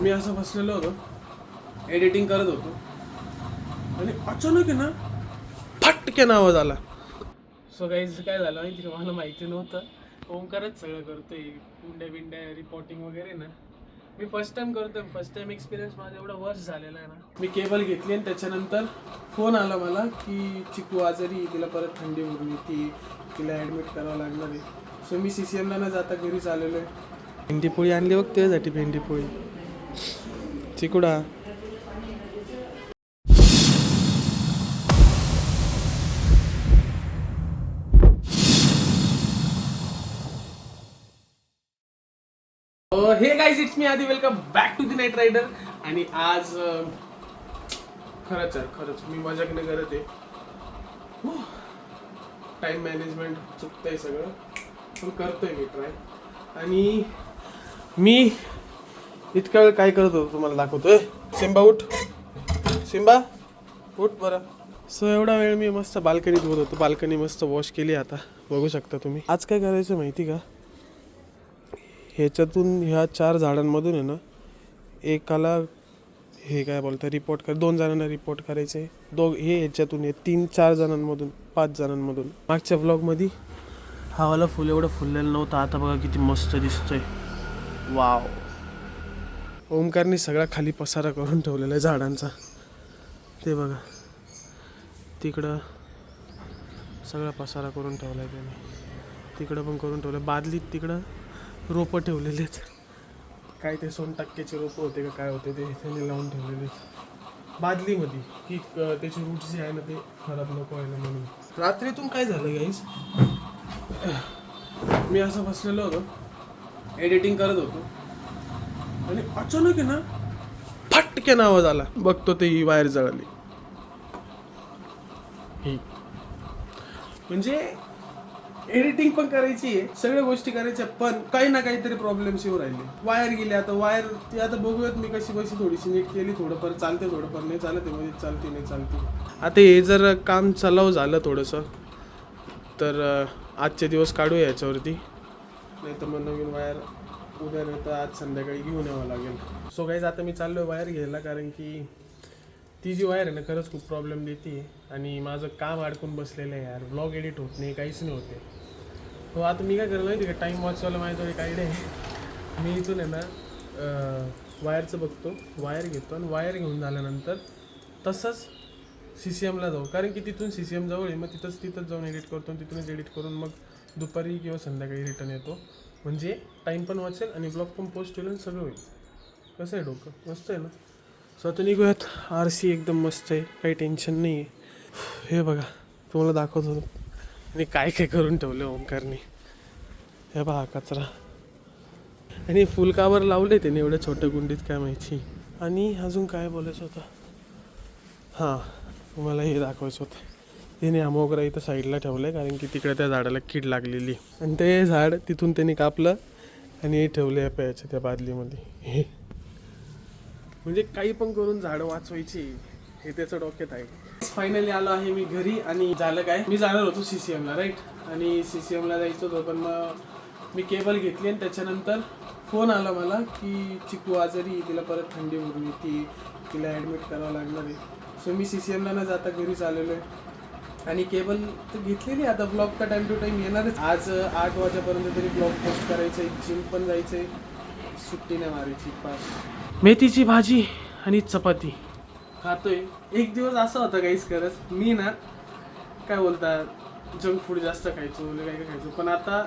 मी असं बसलेलो होतो, एडिटिंग करत होतो आणि अचानक आहे ना फटके आवाज आला. सो गाईज काय झालं माहिती का, मला माहिती नव्हतं ओमकारच सगळं करतोय, कुंड्या बिंड्या रिपोर्टिंग वगैरे ना. मी फर्स्ट टाइम करतोय, फर्स्ट टाइम एक्सपिरियन्स माझा एवढा वर्ष झालेला आहे ना. मी केबल घेतली आणि त्याच्यानंतर फोन आला मला की चिकू आजारी, तिला परत थंडी उरली, तिला ॲडमिट करावं लागणार आहे. सो मी CCMला न जाता घरीच आलेलो आहे. भेंडीपोळी आणली बघ तुझ्यासाठी, भेंडीपोळी. चिकुडा हे guys, it's me Adi, welcome back to the night rider. आणि आज खरंच मी मजाक नाही करत आहे. टाइम मॅनेजमेंट चुकतंय सगळं, पण करतोय मी ट्राय. आणि मी इतका वेळ काय करत होतो तुम्हाला दाखवतोय. सिम्बा उठ, सिम्बा उठ बरं. सो एवढा वेळ मी मस्त बाल्कनीत होत होतो. बाल्कनी मस्त वॉश केली, आता बघू शकता तुम्ही. आज काय करायचं माहिती का, ह्याच्यातून ह्या 4 झाडांमधून आहे ना, एकाला हे काय बोलतं रिपोर्ट 2 जणांना रिपोर्ट करायचं आहे. हे ह्याच्यातून आहे 3-4 जणांमधून 5 जणांमधून. मागच्या व्लॉगमध्ये हा वाला फुल एवढं फुललेलं नव्हतं, आता बघा किती मस्त दिसतंय. वाव. ओमकारने सगळा खाली पसारा करून ठेवलेला आहे झाडांचा. ते बघा तिकडं सगळा पसारा करून ठेवला आहे त्याने, तिकडं पण करून ठेवलं. बादलीत तिकडं रोपं ठेवलेले आहेत. काय ते 100% रोपं होते का काय होते ते त्यांनी लावून ठेवलेले बादलीमध्ये, की त्याची रूट्स जे आहे ना ते खराब नको व्हायला म्हणून. रात्रीतून काय झालं गाईस, मी असं बसलेलो होतो, एडिटिंग करत होतो आणि अचानक आहे ना फटके आवाज आला. बघतो ते ही वायर जळाली. ही म्हणजे एडिटिंग पण करायची आहे, सगळ्या गोष्टी करायच्या, पण काही ना काहीतरी प्रॉब्लेम्स येऊ राहिले. वायर गेली. आता वायर ती आता बघूयात मी कशी थोडीशी नीट केली. थोडंफार चालते, थोडंफार नाही चालत, मध्ये चालते नाही चालते. आता हे जर काम चालव झालं थोडंसं तर आजचे दिवस काढूया याच्यावरती, नाही तर मग नवीन वायर उद्या नाही तर आज संध्याकाळी घेऊन यावं लागेल. सो गाईज आता मी चाललो आहे वायर घ्यायला, कारण की ती जी वायर आहे ना खरंच खूप प्रॉब्लेम देते आणि माझं काम अडकून बसलेलं आहे यार. व्लॉग एडिट होत नाही, काहीच नाही होते. हो आता मी काय करलं माहिती का, टाईम वाचवायला माझ्याकडे एक आयडिया आहे. मी इथून आहे ना वायरचं बघतो, वायर घेतो आणि वायर घेऊन झाल्यानंतर तसंच CCMला जाऊ, कारण की तिथून CCM जवळ आहे. मग तिथंच जाऊन एडिट करतो आणि तिथूनच एडिट करून मग दुपारी किंवा संध्याकाळी रिटर्न येतो. म्हणजे टाईम पण वाचेल आणि ब्लॉग पण पोस्ट होईल आणि सगळं होईल. कसं आहे डोकं, मस्त आहे ना. सो आता निघूयात. RC एकदम मस्त आहे, काही टेन्शन नाही आहे. हे बघा तुम्हाला दाखवत होतो आणि काय करून ठेवलं ओमकारने. हे बघा कचरा, आणि फुलकावर लावले त्याने एवढ्या छोट्या गुंडीत, काय माहिती. आणि अजून काय बोलायचं होतं, हां तुम्हाला हे दाखवायचं होतं. त्याने हा मोगरा इथं साईडला ठेवलं आहे, कारण की तिकडे त्या झाडाला कीड लागलेली, आणि ते झाड तिथून त्यांनी कापलं आणि हे ठेवलं आहे प्यायच्या त्या बादलीमध्ये. म्हणजे काही पण करून झाडं वाचवायची, हे त्याचं डोक्यात आहे. फायनली आलो आहे मी घरी. आणि झालं काय, मी जाणार होतो CCMला राईट, आणि CCMला जायचं होतं, पण मग मी केबल घेतली आणि त्याच्यानंतर फोन आला मला की चिकू आजारी, तिला परत थंडी उरली, तिला ॲडमिट करावं लागणार आहे. सो मी CCMला न जाता घरीच आलेलो आहे आणि केबल तर घेतलेली. आता ब्लॉग तर टाईम टू टाईम येणारच. आज 8 वाजेपर्यंत तरी ब्लॉग पोस्ट करायचं आहे. जिम पण जायचं आहे, सुट्टी नाही मारायची. पास मेथीची भाजी आणि चपाती खातोय. एक दिवस असा होता काहीच करत मी ना, काय बोलता, जंक फूड जास्त खायचो, काय खायचो. पण आता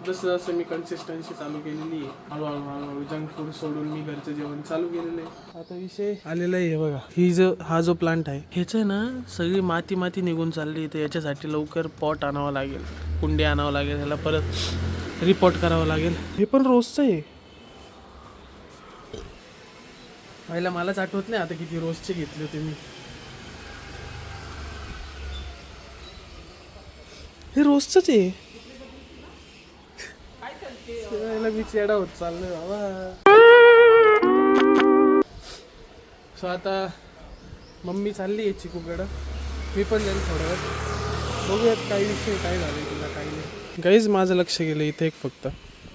जसं मी कन्सिस्टन्सी चालू केलेली आहे, हळूहळू जंक फूड सोडून मी घरचं जेवण चालू केलेलं आहे. आता विषय आलेला आहे बघा, हा जो प्लांट आहे ह्याचं ना सगळी माती निघून चालली. तर याच्यासाठी लवकर पॉट आणावं लागेल, कुंडी आणावं लागेल, ह्याला परत रिपोर्ट करावं लागेल. हे पण रोजचं आहे. पहिला मलाच आठवत नाही आता किती रोजचे घेतले होते मी. हे रोजचंच आहे. मी चेडा होत चाललोय बाबा. सो आता मम्मी चालली आहे चिकूकडं, मी पण जाईल थोड्या वेळ. बघूयात काही विषय काय झालं तुला, काही नाही. गाईज माझं लक्ष गेलं इथे एक फक्त,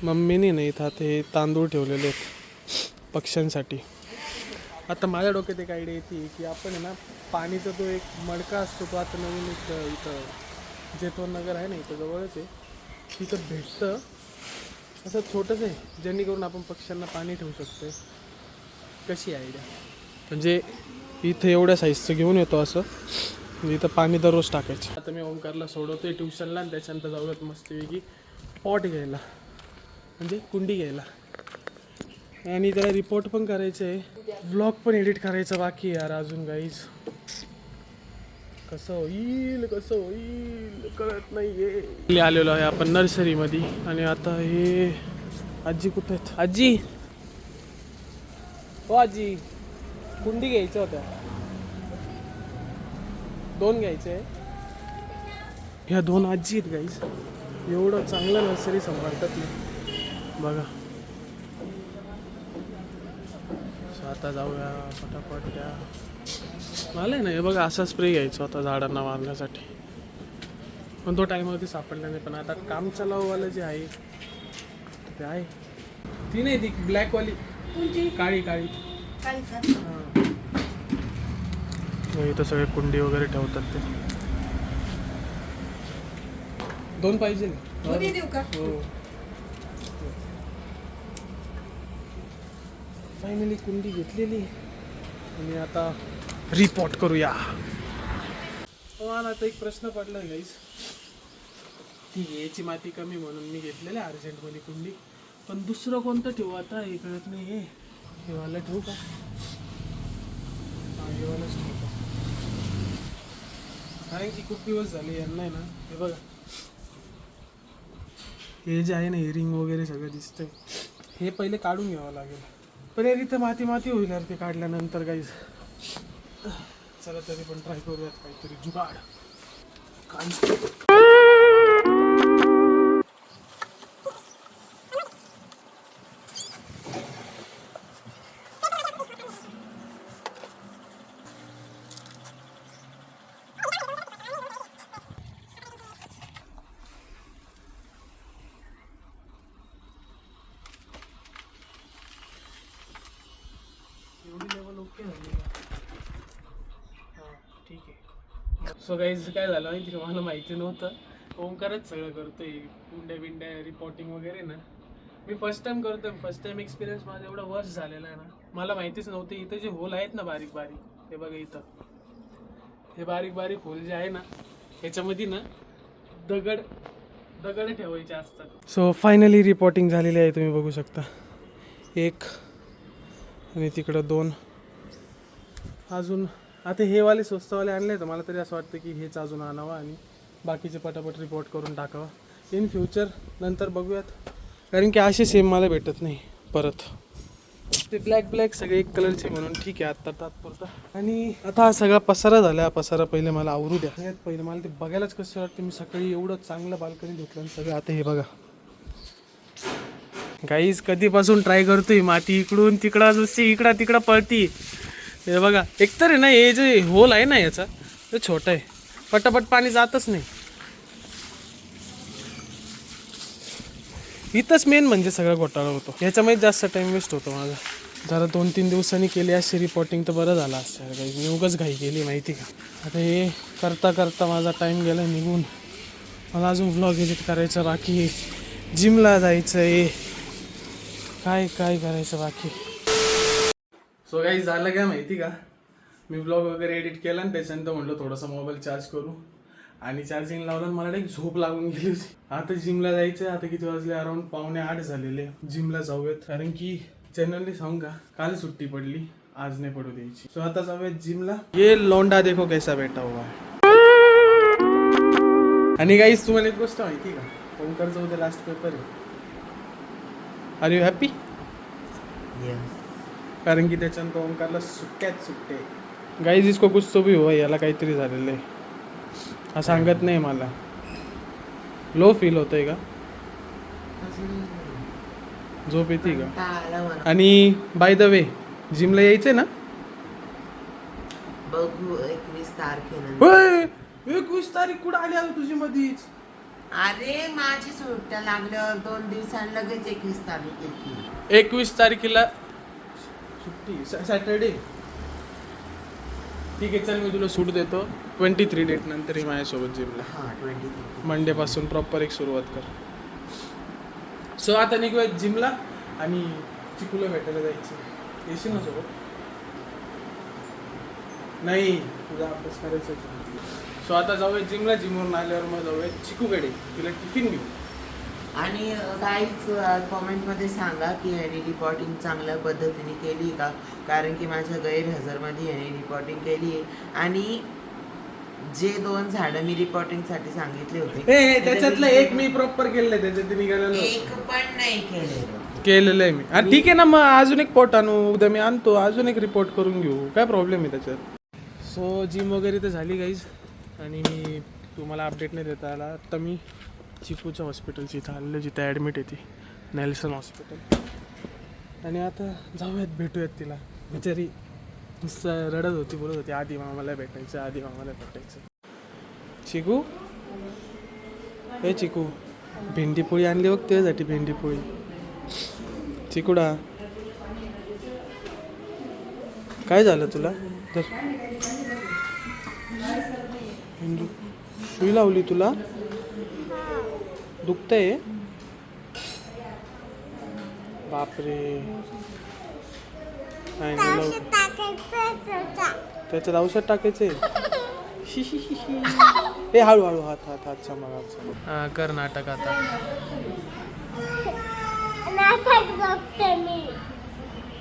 मम्मीने नाही इथं आता हे तांदूळ ठेवलेले आहेत. पक्ष्यांसाठी. आता माझ्या डोक्यात एक आयडिया येते की आपण आहे ना पाणीचा तो एक मडका असतो तो आता नवीन एक इथं जेतवन नगर आहे ना इथं जवळच आहे तिथं भेटतं असं छोटंच आहे जेणेकरून आपण पक्ष्यांना पाणी ठेवू शकतो. कशी आयडिया म्हणजे इथं एवढ्या साईजचं घेऊन येतो असं म्हणजे इथं पाणी दररोज टाकायचं. आता मी ओंकारला सोडवतोय ट्युशनला आणि त्याच्यानंतर जाऊयात मस्तपैकी पॉट घ्यायला म्हणजे कुंडी घ्यायला आणि त्याला रिपोर्ट पण करायचं आहे. व्लॉग पण एडिट करायचं बाकी यार अजून गाईज. कसं होईल कळत नाहीये. आलेलो आहे आपण नर्सरीमध्ये आणि आता हे आजी कुठे आहेत? आजी हो आजी कुंडी घ्यायच्या होत्या 2 घ्यायचे. ह्या 2 आजी आहेत गाईज. एवढं चांगलं नर्सरी सांभाळतात नाही बघा. आता जाऊया फटाफट. त्या मला ना हे बघा असा स्प्रे घ्यायचा होता झाडांना मारण्यासाठी पण तो टाईमवरती सापडला नाही. पण आता काम चालववालं जे आहे ते आहे ती नाही ती ब्लॅकवाली काळी काळी हां. इथं सगळे कुंडी वगैरे ठेवतात ते. 2 पाहिजे हो. फायनली कुंडी घेतलेली आणि आता रिपोर्ट करूया. मला आता एक प्रश्न पडला गाईस. ती याची माती कमी म्हणून मी घेतलेलं आहे अर्जंटमध्ये कुंडी पण दुसरं कोणतं ठेवू आता हे कळत नाही. हे वाला ठेवू का? हां हे वालाच ठेवू का? कारण की खूप दिवस झाले यांना आहे ना हे बघा हे जे आहे ना हे रिंग वगैरे सगळं दिसतंय हे पहिले काढून घ्यावं लागेल. पण यार इथं माती होईल यार ते काढल्यानंतर काहीच. चला तरी पण ट्राय करूयात काहीतरी जुगाड. एवढी लेवल ओके झाली का? हां ठीक आहे. सो गाईज काय झालं माहिती का मला माहिती नव्हतं ओंकारच सगळं करतोय कुंड्या बिंड्या रिपोर्टिंग वगैरे ना. मी फर्स्ट टाइम करतोय. फर्स्ट टाइम एक्सपिरियन्स माझा एवढा वर्ष झालेला आहे ना मला माहितीच नव्हतं इथं जे होल आहेत ना बारीक बारीक हे बघा इथं हे बारीक बारीक होल जे आहे ना ह्याच्यामध्ये ना दगड ठेवायचे असतात. सो फायनली रिपोर्टिंग झालेली आहे तुम्ही बघू शकता. 1 आणि तिकडं 2 अजून. आता हे वाले स्वस्तवाले आणले तर मला तरी असं वाटतं की हेच अजून आणावं आणि बाकीचे पटापट रिपोर्ट करून टाकावं. इन फ्युचर नंतर बघूयात कारण की असे सेम मला भेटत नाही परत. ते ब्लॅक सगळे एक कलरचे म्हणून ठीक आहे आत्ता तात्पुरता. आणि आता हा सगळा पसारा झाला. हा पसारा पहिले मला आवरू द्या. पहिले मला ते बघायलाच कसं वाटतं. मी सकाळी एवढं चांगलं बाल्कनी धुतलं सगळं. आता हे बघा गाईज कधीपासून ट्राय करतोय माती इकडून तिकडं नुसती इकडं तिकडं पळती. हे बघा एकतर आहे ना हे जे होल आहे ना याचा ते छोटा आहे पटापट पाणी जातच नाही. इथंच मेन म्हणजे सगळा घोटाळा होतो. याच्यामध्ये जास्त टाइम वेस्ट होतो माझा. जरा 2-3 दिवसांनी केली अशी रिपोर्टिंग तर बरं झालं असतं काही. मी उगाच घाई केली माहिती का. आता हे करता करता माझा टाईम गेला निघून. मला अजून व्लॉग एडिट करायचं बाकी आहे. जिमला जायचं आहे. काय करायचं बाकी. सो गाईज झालं काय माहिती का मी व्लॉग वगैरे एडिट केला आणि त्याच्यानंतर म्हटलं थोडासा मोबाईल चार्ज करू आणि चार्जिंग लावलं मला एक झोप लागून गेली होती. आता जिमला जायचं. आता किती वाजले अराउंड 7:45 झालेले. जिमला जाऊयात कारण की जनरली सांगू का काल सुट्टी पडली आज नाही पडू द्यायची. सो आता जाऊयात जिमला. ये लोंडा देखो कैसा बैठा हुआ है. आणि गाईज तुम्हाला एक गोष्ट माहिती का ओंकारचा उद्या लास्ट पेपर आहे. Are you happy? कारण की त्याच्यानंतर ओंकारला सुट्टे. गाईज इसको कुछ तो भी हुआ याला काहीतरी झालेलं आहे. हा सांगत नाही मला. लो फील होतंय का? झोप येते का? आणि बाय द वे जिमला यायचंय ना? बघू 21 तारखेला. 21 तारीख कुठं आली आता तुझी मधीच? अरे माझी सुट्ट्या लागल्यावर 2 दिवसांनी लगेच 21 तारीख येते. 21 तारखेला सुट्टी सॅटर्डे. ठीक आहे चल, मी तुला सूट देतो 23 डेट नंतर माझ्यासोबत जिमला. हां 23. मंडेपासून प्रॉपर एक सुरुवात कर. सो आता निघूया जिमला आणि चिकूला भेटायला जायचं. येशील ना सोबत? नाही, तुझा अभ्यास करायचा. सो आता जाऊया जिमला. जिमवरून आल्यावर मग जाऊया चिकूकडे, तिला टिफिन घेऊ. आणि काहीच कॉमेंटमध्ये सांगा की ह्याने रिपोर्टिंग चांगल्या पद्धतीने केली का, कारण की माझ्या गैरहजरमध्ये ह्याने रिपोर्टिंग केली आहे. आणि जे 2 झाडं मी रिपोर्टिंगसाठी सांगितले होते त्याच्यातलं एक मी प्रॉपर केलंय, त्याच्यात निघालं एक पण नाही केलेलं आहे मी. अरे ठीक आहे ना, मग अजून एक पोट आणू, उद्या मी आणतो, अजून एक रिपोर्ट करून घेऊ, काय प्रॉब्लेम आहे त्याच्यात. सो जिम वगैरे तर झाली गाईज, आणि मी तुम्हाला अपडेट नाही देता आला. आता मी चिकूच्या हॉस्पिटलची इथं आलेलो, जिथं ॲडमिट आहे ती, नेल्सन हॉस्पिटल. आणि आता जाऊयात, भेटूयात तिला. बिचारी नुसतं रडत होती, बोलत होती आधी मामाला भेटायचं, आधी मामाला भेटायचं. चिकू, हे चिकू, भेंडीपोळी आणली बघ तुझ्यासाठी, भेंडीपोळी. चिकुडा, काय झालं तुला? तर सुई लावली तुला? दुखतंय? बापरे. त्याच्यात औषध टाकायचंय? हे हळूहळू, हात हात हात सांभाळ, हात सांभाळ. हा कर नाटक आता.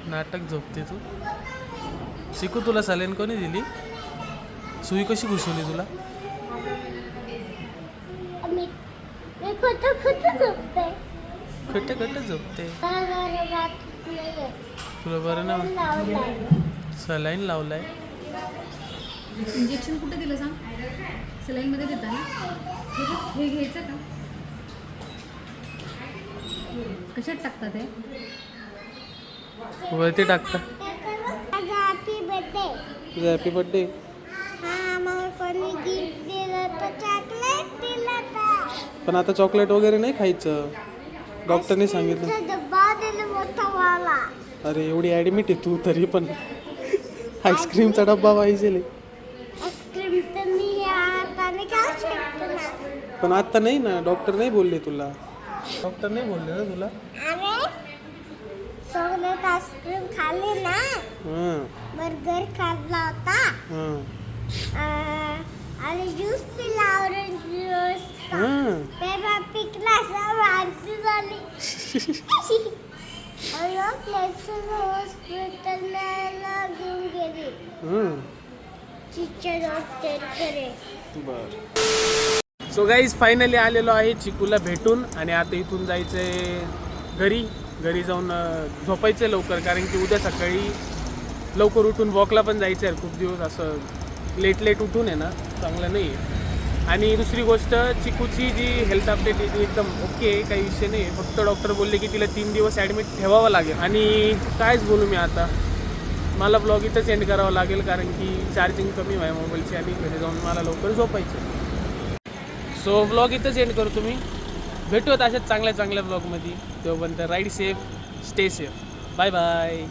नाटक झोपते तू? शिकू, तुला सलाईन कोणी दिली? सुई कशी घुसवली तुला? खट्ट खट्ट झोपते. तुला बरं ना? सलाईन लावलाय. इंजेक्शन कुठे दिलं सांग? सलाईन मध्ये देता ना? हे घ्यायचं का? कशात टाकतात ते? वरती टाकता. तुझा हॅपी बर्थडे. पण आता चॉकलेट वगैरे नाही खायचं, डॉक्टरने सांगितलं. अरे एवढी ॲडमिट आहे तू, तरी पण आईस्क्रीमचा डब्बा पाहिजे. पण आता नाही ना, डॉक्टर नाही बोलले तुला. डॉक्टर नाही बोलले ना तुला? चॉकलेट आईस्क्रीम खाल्ली ना, बर्गर खाल्ला होता, आणि ज्यूस पिला, ऑरेंज ज्यूस. पेपर पिकला, सब वांती झाली. हॉस्पिटलला घेऊन गेली चिच्च्या डॉक्टरकडे. सो गाईज फायनली आलेलो आहे चिकूला भेटून, आणि आता इथून जायचंय घरी. घरी जाऊन झोपायचं लवकर, कारण की उद्या सकाळी लवकर उठून वॉकला पण जायचं आहे. खूप दिवस असं लेट उठून आहे ना, चांगलं नाही आहे. आणि दुसरी गोष्ट, चिकूची जी हेल्थ अपडेट आहे ती एकदम ओके आहे, काही विषय नाही आहे. फक्त डॉक्टर बोलले की तिला 3 दिवस ॲडमिट ठेवावं लागेल. आणि कायच बोलू मी आता, मला ब्लॉग इथंच एंड करावं लागेल, कारण की चार्जिंग कमी आहे मोबाईलची, आणि घरी जाऊन मला लवकर झोपायचं. सो ब्लॉग इथंच एंड करतो मी. भेटूयात अशाच चांगल्या ब्लॉगमध्ये. तोपर्यंत ride safe, stay safe. Bye bye.